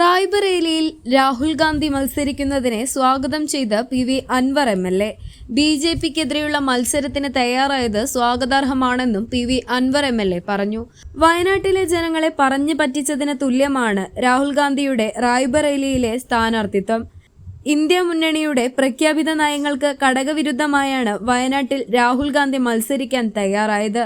റായ്ബറേലിയിൽ രാഹുൽ ഗാന്ധി മത്സരിക്കുന്നതിനെ സ്വാഗതം ചെയ്ത് PV. Anwar MLA. ബി.ജെ.പിക്കെതിരെയുള്ള മത്സരത്തിന് തയ്യാറായത് സ്വാഗതാർഹമാണെന്നും പി.വി. അൻവർ എം.എൽ.എ. പറഞ്ഞു. വയനാട്ടിലെ ജനങ്ങളെ പറഞ്ഞു പറ്റിച്ചതിന് തുല്യമാണ് രാഹുൽ ഗാന്ധിയുടെ റായ്ബറേലിയിലെ സ്ഥാനാർത്ഥിത്വം. ഇന്ത്യ മുന്നണിയുടെ പ്രഖ്യാപിത നയങ്ങൾക്ക് കടകവിരുദ്ധമായാണ് വയനാട്ടിൽ രാഹുൽ ഗാന്ധി മത്സരിക്കാൻ തയ്യാറായത്.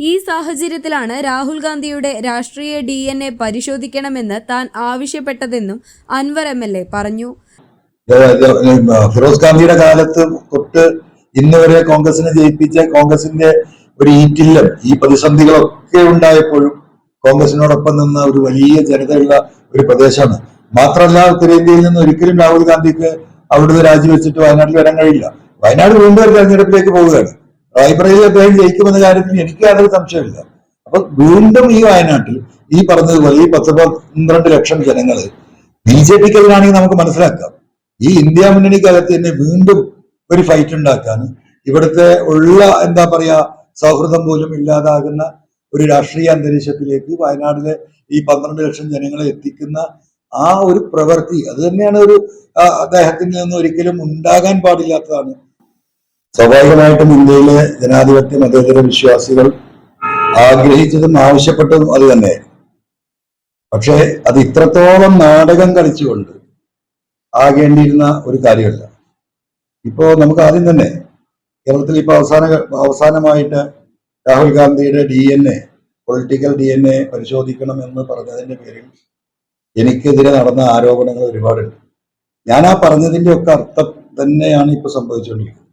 ഈ സാഹചര്യത്തിലാണ് രാഹുൽ ഗാന്ധിയുടെ രാഷ്ട്രീയ DNA പരിശോധിക്കണമെന്ന് താൻ ആവശ്യപ്പെട്ടതെന്നും അൻവർ എം.എൽ.എ. പറഞ്ഞു. ഫിറോസ് ഗാന്ധിയുടെ കാലത്ത് തൊട്ട് ഇന്ന് വരെ കോൺഗ്രസിനെ ജയിപ്പിച്ച കോൺഗ്രസിന്റെ ഒരു ഈറ്റില്ലം, ഈ പ്രതിസന്ധികളൊക്കെ ഉണ്ടായപ്പോഴും കോൺഗ്രസിനോടൊപ്പം നിന്ന ഒരു വലിയ ജനതയുള്ള ഒരു പ്രദേശമാണ്. മാത്രമല്ല, ഉത്തരേന്ത്യയിൽ നിന്ന് ഒരിക്കലും രാഹുൽ ഗാന്ധിക്ക് അവിടുന്ന് രാജിവെച്ചിട്ട് വയനാട്ടിൽ വരാൻ കഴിയില്ല. വയനാട് വീണ്ടും ഒരു തെരഞ്ഞെടുപ്പിലേക്ക് പോവുകയാണ്. റായ്ബറേലിയിൽ അദ്ദേഹം ജയിക്കുമെന്ന കാര്യത്തിൽ എനിക്ക് യാതൊരു സംശയമില്ല. അപ്പൊ വീണ്ടും ഈ വയനാട്ടിൽ ഈ പറഞ്ഞതുപോലെ ഈ 10-12 ലക്ഷം ജനങ്ങള് ബി.ജെ.പിക്കെതിരാണെങ്കിൽ നമുക്ക് മനസ്സിലാക്കാം. ഈ ഇന്ത്യ മുന്നണിക്കകത്ത് തന്നെ വീണ്ടും ഒരു ഫൈറ്റ് ഉണ്ടാക്കാൻ, ഇവിടുത്തെ ഉള്ള എന്താ പറയാ സൗഹൃദം പോലും ഇല്ലാതാകുന്ന ഒരു രാഷ്ട്രീയ അന്തരീക്ഷത്തിലേക്ക് വയനാട്ടിലെ ഈ 12 ലക്ഷം ജനങ്ങളെ എത്തിക്കുന്ന ആ ഒരു പ്രവൃത്തി, അത് തന്നെയാണ് ഒരു അദ്ദേഹത്തിൽ നിന്ന് ഒരിക്കലും ഉണ്ടാകാൻ പാടില്ലാത്തതാണ്. സ്വാഭാവികമായിട്ടും ഇന്ത്യയിലെ ജനാധിപത്യ മതേതര വിശ്വാസികൾ ആഗ്രഹിച്ചതും ആവശ്യപ്പെട്ടതും അത് തന്നെ. പക്ഷേ അത് ഇത്രത്തോളം നാടകം കളിച്ചുകൊണ്ട് ആകേണ്ടിയിരുന്ന ഒരു കാര്യമല്ല. ഇപ്പോ നമുക്ക് ആദ്യം തന്നെ കേരളത്തിൽ ഇപ്പൊ അവസാനമായിട്ട് രാഹുൽ ഗാന്ധിയുടെ പൊളിറ്റിക്കൽ DNA പരിശോധിക്കണം എന്ന് പറഞ്ഞതിന്റെ പേരിൽ എനിക്കെതിരെ നടന്ന ആരോപണങ്ങൾ ഒരുപാടുണ്ട്. ഞാൻ ആ പറഞ്ഞതിന്റെ ഒക്കെ അർത്ഥം തന്നെയാണ് ഇപ്പൊ സംഭവിച്ചുകൊണ്ടിരിക്കുന്നത്.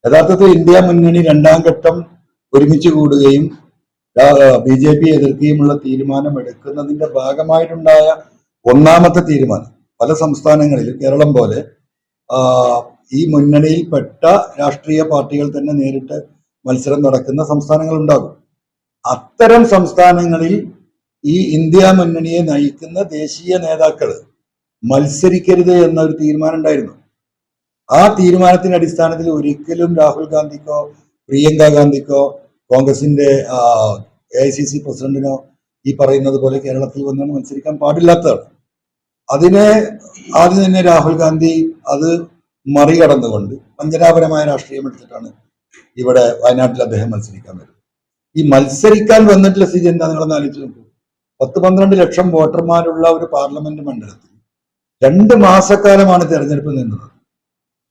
യഥാർത്ഥത്തിൽ ഇന്ത്യ മുന്നണി 2ാം ഘട്ടം ഒരുമിച്ച് കൂടുകയും ബി.ജെ.പി എതിർക്കുകയുമുള്ള തീരുമാനം എടുക്കുന്നതിന്റെ ഭാഗമായിട്ടുണ്ടായ ഒന്നാമത്തെ തീരുമാനം, പല സംസ്ഥാനങ്ങളിലും കേരളം പോലെ ഈ മുന്നണിയിൽപ്പെട്ട രാഷ്ട്രീയ പാർട്ടികൾ തന്നെ നേരിട്ട് മത്സരം നടക്കുന്ന സംസ്ഥാനങ്ങൾ ഉണ്ടാകും. അത്തരം സംസ്ഥാനങ്ങളിൽ ഈ ഇന്ത്യ മുന്നണിയെ നയിക്കുന്ന ദേശീയ നേതാക്കൾ മത്സരിക്കരുത് എന്നൊരു തീരുമാനം ഉണ്ടായിരുന്നു. ആ തീരുമാനത്തിന്റെ അടിസ്ഥാനത്തിൽ ഒരിക്കലും രാഹുൽ ഗാന്ധിക്കോ പ്രിയങ്ക ഗാന്ധിക്കോ കോൺഗ്രസിന്റെ AICC പ്രസിഡന്റിനോ ഈ പറയുന്നത് പോലെ കേരളത്തിൽ വന്നാണ് മത്സരിക്കാൻ പാടില്ലാത്തതാണ്. അതിനെ ആദ്യം തന്നെ രാഹുൽ ഗാന്ധി അത് മറികടന്നുകൊണ്ട് വഞ്ചനാപരമായ രാഷ്ട്രീയം എടുത്തിട്ടാണ് ഇവിടെ വയനാട്ടിൽ അദ്ദേഹം മത്സരിക്കാൻ വരുന്നത്. ഈ മത്സരിക്കാൻ വന്നിട്ടുള്ള സ്ഥിതി എന്താ നിങ്ങളൊന്ന് ആലോചിച്ച് നോക്കൂ. 10-12 ലക്ഷം വോട്ടർമാരുള്ള ഒരു പാർലമെന്റ് മണ്ഡലത്തിൽ 2 മാസക്കാലമാണ് തെരഞ്ഞെടുപ്പ് നീണ്ടുന്നത്.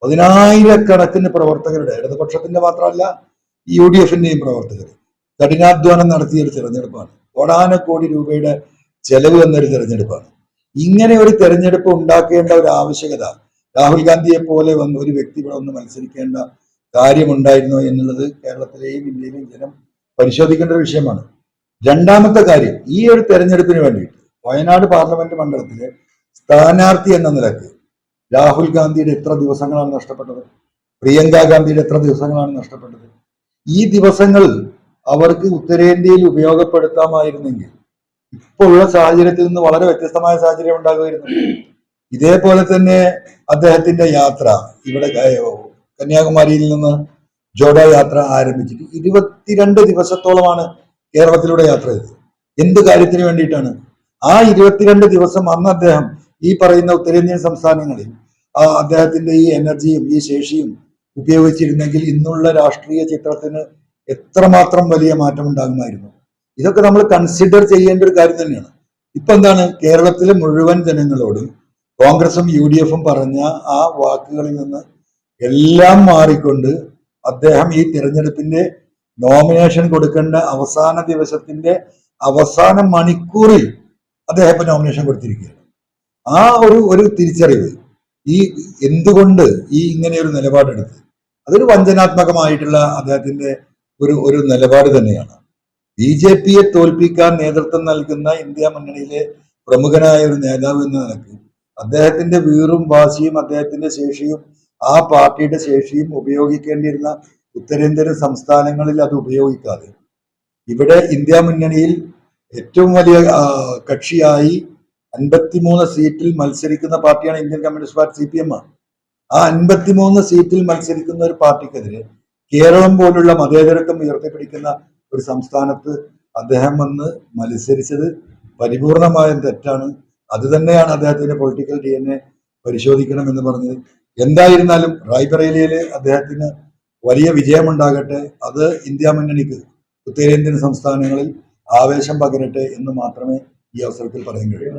10,000-കണക്കിന് പ്രവർത്തകരുടെ, ഇടതുപക്ഷത്തിന്റെ മാത്രമല്ല UDFന്റെയും പ്രവർത്തകർ കഠിനാധ്വാനം നടത്തിയ ഒരു തെരഞ്ഞെടുപ്പാണ്. കോടാനക്കോടി രൂപയുടെ ചെലവ് എന്നൊരു തെരഞ്ഞെടുപ്പാണ്. ഇങ്ങനെ ഒരു തെരഞ്ഞെടുപ്പ് ഉണ്ടാക്കേണ്ട ഒരു ആവശ്യകത രാഹുൽ ഗാന്ധിയെ പോലെ വന്ന് ഒരു വ്യക്തി ഇവിടെ ഒന്ന് മത്സരിക്കേണ്ട കാര്യമുണ്ടായിരുന്നോ എന്നുള്ളത് കേരളത്തിലെയും ഇന്ത്യയിലെയും ജനം പരിശോധിക്കേണ്ട ഒരു വിഷയമാണ്. രണ്ടാമത്തെ കാര്യം, ഈ ഒരു തെരഞ്ഞെടുപ്പിന് വേണ്ടിയിട്ട് വയനാട് പാർലമെന്റ് മണ്ഡലത്തിലെ സ്ഥാനാർത്ഥി എന്ന നിലക്ക് രാഹുൽ ഗാന്ധിയുടെ എത്ര ദിവസങ്ങളാണ് നഷ്ടപ്പെട്ടത്? പ്രിയങ്ക ഗാന്ധിയുടെ എത്ര ദിവസങ്ങളാണ് നഷ്ടപ്പെട്ടത്? ഈ ദിവസങ്ങൾ അവർക്ക് ഉത്തരേന്ത്യയിൽ ഉപയോഗപ്പെടുത്താമായിരുന്നെങ്കിൽ ഇപ്പോൾ ഉള്ള സാഹചര്യത്തിൽ നിന്ന് വളരെ വ്യത്യസ്തമായ സാഹചര്യം ഉണ്ടാകുമായിരുന്നു. ഇതേപോലെ തന്നെ അദ്ദേഹത്തിന്റെ യാത്ര ഇവിടെ കന്യാകുമാരിയിൽ നിന്ന് ജോഡോ യാത്ര ആരംഭിച്ചിട്ട് 22 ദിവസത്തോളമാണ് കേരളത്തിലൂടെ യാത്ര ചെയ്തത്. എന്ത് കാര്യത്തിന് വേണ്ടിയിട്ടാണ്? ആ 22 ദിവസം അന്ന് അദ്ദേഹം ഈ പറയുന്ന ഉത്തരേന്ത്യൻ സംസ്ഥാനങ്ങളിൽ അദ്ദേഹത്തിന്റെ ഈ എനർജിയും ഈ ശേഷിയും ഉപയോഗിച്ചിരുന്നെങ്കിൽ ഇന്നുള്ള രാഷ്ട്രീയ ചിത്രത്തിന് എത്രമാത്രം വലിയ മാറ്റം ഉണ്ടാകുമായിരുന്നു. ഇതൊക്കെ നമ്മൾ കൺസിഡർ ചെയ്യേണ്ട ഒരു കാര്യം തന്നെയാണ്. ഇപ്പൊ എന്താണ്, കേരളത്തിലെ മുഴുവൻ ജനങ്ങളോടും കോൺഗ്രസും UDFും പറഞ്ഞ ആ വാക്കുകളിൽ നിന്ന് എല്ലാം മാറിക്കൊണ്ട് അദ്ദേഹം ഈ തിരഞ്ഞെടുപ്പിന്റെ നോമിനേഷൻ കൊടുക്കേണ്ട അവസാന ദിവസത്തിന്റെ അവസാന മണിക്കൂറിൽ അദ്ദേഹം ഇപ്പൊ നോമിനേഷൻ കൊടുത്തിരിക്കുകയാണ്. ആ ഒരു തിരിച്ചറിവ്, ഈ എന്തുകൊണ്ട് ഈ ഇങ്ങനെ ഒരു നിലപാടെടുത്ത്, അതൊരു വഞ്ചനാത്മകമായിട്ടുള്ള അദ്ദേഹത്തിന്റെ ഒരു നിലപാട് തന്നെയാണ്. ബി.ജെ.പിയെ തോൽപ്പിക്കാൻ നേതൃത്വം നൽകുന്ന ഇന്ത്യ മുന്നണിയിലെ പ്രമുഖനായ ഒരു നേതാവ് എന്ന നിലയ്ക്ക് അദ്ദേഹത്തിന്റെ വീറും വാശിയും അദ്ദേഹത്തിന്റെ ശേഷിയും ആ പാർട്ടിയുടെ ശേഷിയും ഉപയോഗിക്കേണ്ടിയിരുന്ന ഉത്തരേന്ത്യൻ സംസ്ഥാനങ്ങളിൽ അത് ഉപയോഗിക്കാതെ ഇവിടെ ഇന്ത്യ മുന്നണിയിൽ ഏറ്റവും വലിയ കക്ഷിയായി 53 സീറ്റിൽ മത്സരിക്കുന്ന പാർട്ടിയാണ് ഇന്ത്യൻ കമ്മ്യൂണിസ്റ്റ് പാർട്ടി CPM ആണ്. ആ 53 സീറ്റിൽ മത്സരിക്കുന്ന ഒരു പാർട്ടിക്കെതിരെ കേരളം പോലുള്ള മതേതരത്വം ഉയർത്തിപ്പിടിക്കുന്ന ഒരു സംസ്ഥാനത്ത് അദ്ദേഹം വന്ന് മത്സരിച്ചത് പരിപൂർണമായും തെറ്റാണ്. അത് തന്നെയാണ് അദ്ദേഹത്തിന്റെ പൊളിറ്റിക്കൽ DNA പരിശോധിക്കണം എന്ന് പറഞ്ഞത്. എന്തായിരുന്നാലും റായ്ബറേലിയില് അദ്ദേഹത്തിന് വലിയ വിജയമുണ്ടാകട്ടെ. അത് ഇന്ത്യ മുന്നണിക്ക് ഉത്തരേന്ത്യൻ സംസ്ഥാനങ്ങളിൽ ആവേശം പകരട്ടെ എന്ന് മാത്രമേ ഈ അവസരത്തിൽ പറയാൻ കഴിയൂ.